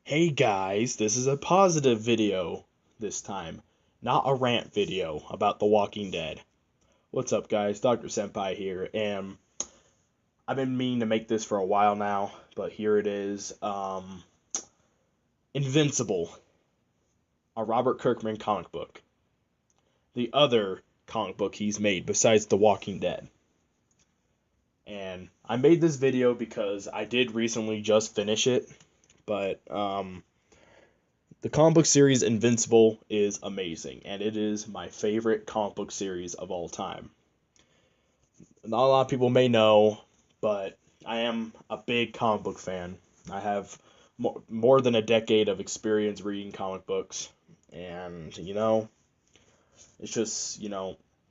Hey guys, this is a positive video this time, not a rant video about The Walking Dead. What's up, guys? Dr. Senpai here, and I've been meaning to make this for a while now, but here it is. Invincible, a Robert Kirkman comic book. The other comic book he's made besides The Walking Dead. And I made this video because I did recently just finish it, but the comic book series Invincible is amazing, and it is my favorite comic book series of all time. Not a lot of people may know, but I am a big comic book fan. I have more than a decade of experience reading comic books, and it's just,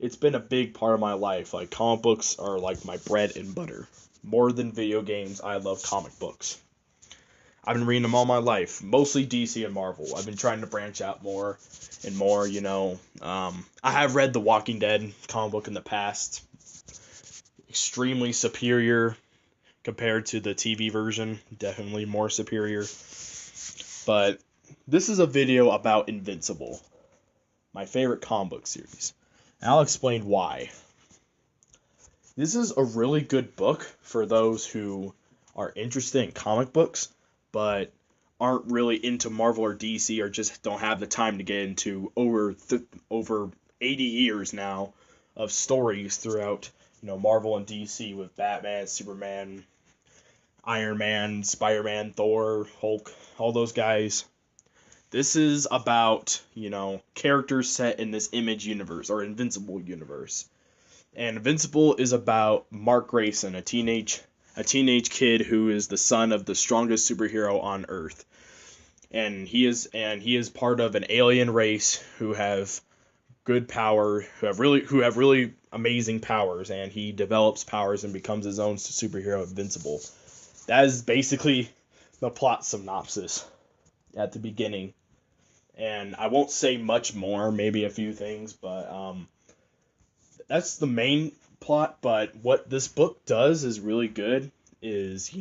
it's been a big part of my life. Like, comic books are like my bread and butter. More than video games, I love comic books. I've been reading them all my life, mostly DC and Marvel. I've been trying to branch out more and more, I have read the Walking Dead comic book in the past. Extremely superior compared to the TV version. Definitely more superior. But this is a video about Invincible, my favorite comic book series. And I'll explain why. This is a really good book for those who are interested in comic books, but aren't really into Marvel or DC, or just don't have the time to get into over 80 years now of stories throughout, Marvel and DC with Batman, Superman, Iron Man, Spider-Man, Thor, Hulk, all those guys. This is about, characters set in this Image universe or Invincible universe. And Invincible is about Mark Grayson, a teenage kid who is the son of the strongest superhero on Earth. And he is part of an alien race who have good power, who have really amazing powers, and he develops powers and becomes his own superhero, Invincible. That is basically the plot synopsis at the beginning. And I won't say much more, maybe a few things, but that's the main plot. But what this book does is really good is,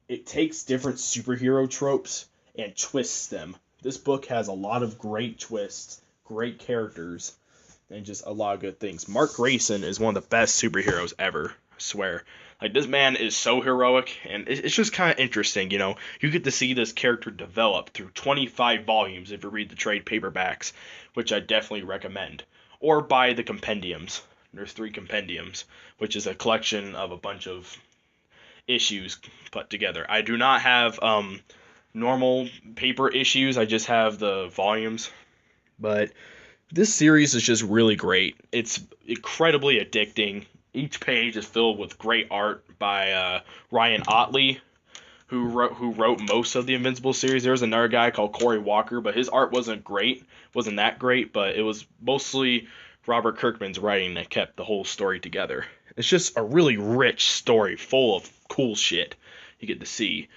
it takes different superhero tropes and twists them. This book has a lot of great twists, great characters, and just a lot of good things. Mark Grayson is one of the best superheroes ever, I swear. Like, this man is so heroic, and it's just kind of interesting, You get to see this character develop through 25 volumes if you read the trade paperbacks, which I definitely recommend. Or buy the compendiums. There's 3 compendiums, which is a collection of a bunch of issues put together. I do not have normal paper issues, I just have the volumes. But this series is just really great. It's incredibly addicting. Each page is filled with great art by Ryan Ottley, who wrote most of the Invincible series. There's another guy called Corey Walker, but his art wasn't that great, but it was mostly Robert Kirkman's writing that kept the whole story together. It's just a really rich story full of cool shit you get to see.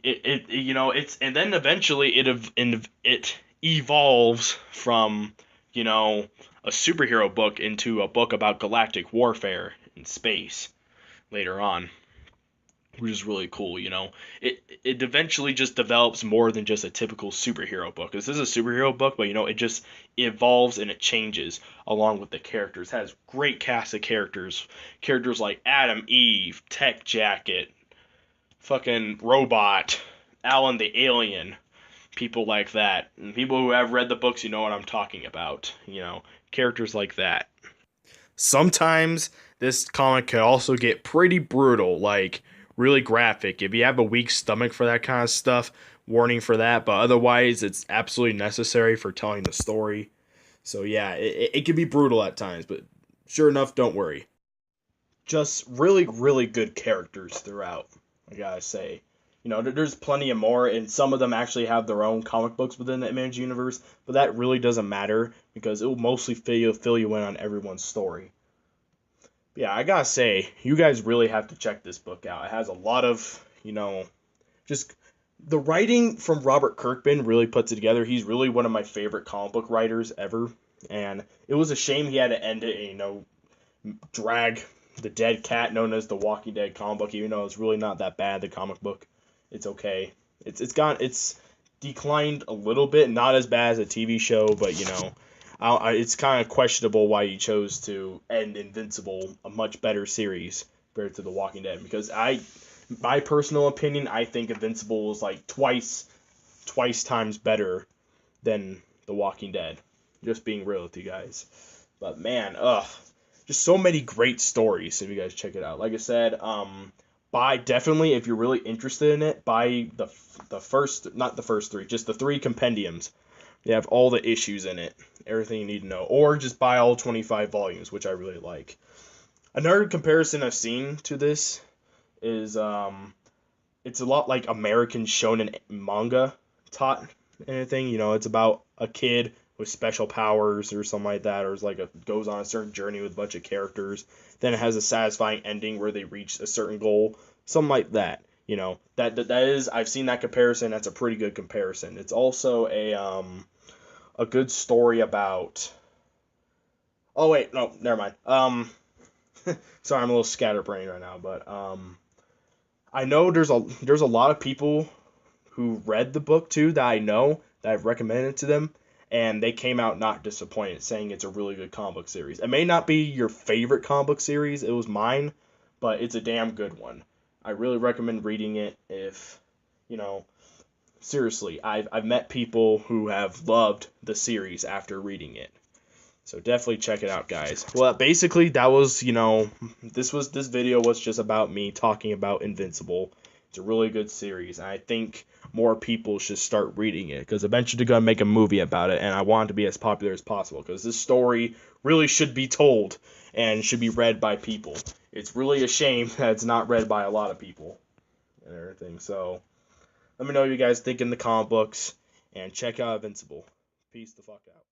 It's, and then eventually it evolves from, a superhero book into a book about galactic warfare in space later on, which is really cool. It eventually just develops more than just a typical superhero book. This is a superhero book, but it just evolves and it changes along with the characters. It has great cast of characters like Adam, Eve, Tech Jacket, fucking Robot, Alan the Alien, people like that. And people who have read the books, know what I'm talking about. Characters like that. Sometimes this comic can also get pretty brutal, like really graphic. If you have a weak stomach for that kind of stuff, warning for that. But otherwise, it's absolutely necessary for telling the story. So yeah, it can be brutal at times, but sure enough, don't worry. Just really, really good characters throughout, I gotta say. There's plenty of more, and some of them actually have their own comic books within the Image universe, but that really doesn't matter because it will mostly fill you in on everyone's story. Yeah, I gotta say, you guys really have to check this book out. It has a lot of, just the writing from Robert Kirkman really puts it together. He's really one of my favorite comic book writers ever, and it was a shame he had to end it and, drag the dead cat known as the Walking Dead comic book, even though it's really not that bad, the comic book. It's okay. It's declined a little bit, not as bad as a TV show, but it's kind of questionable why you chose to end Invincible, a much better series compared to The Walking Dead. Because my personal opinion, I think Invincible was like twice times better than The Walking Dead. Just being real with you guys. But man, just so many great stories if you guys check it out. Like I said, buy definitely if you're really interested in it, buy the first, not the first three, just the three compendiums. They have all the issues in it, everything you need to know, or just buy all 25 volumes, which I really like. Another comparison I've seen to this is it's a lot like American shonen manga taught anything. It's about a kid with special powers or something like that, or it's like goes on a certain journey with a bunch of characters. Then it has a satisfying ending where they reach a certain goal, something like that. That is, I've seen that comparison. That's a pretty good comparison. It's also a good story about. Oh wait, no, never mind. Sorry, I'm a little scatterbrained right now, but I know there's a lot of people who read the book too that I know that I've recommended it to them, and they came out not disappointed, saying it's a really good comic book series. It may not be your favorite comic book series, it was mine, but it's a damn good one. I really recommend reading it if, seriously, I've met people who have loved the series after reading it. So definitely check it out, guys. Well, basically that was, this video was just about me talking about Invincible. It's a really good series, and I think more people should start reading it because eventually they're gonna make a movie about it, and I want it to be as popular as possible because this story really should be told and should be read by people. It's really a shame that it's not read by a lot of people and everything. So let me know what you guys think in the comic books, and check out Invincible. Peace the fuck out.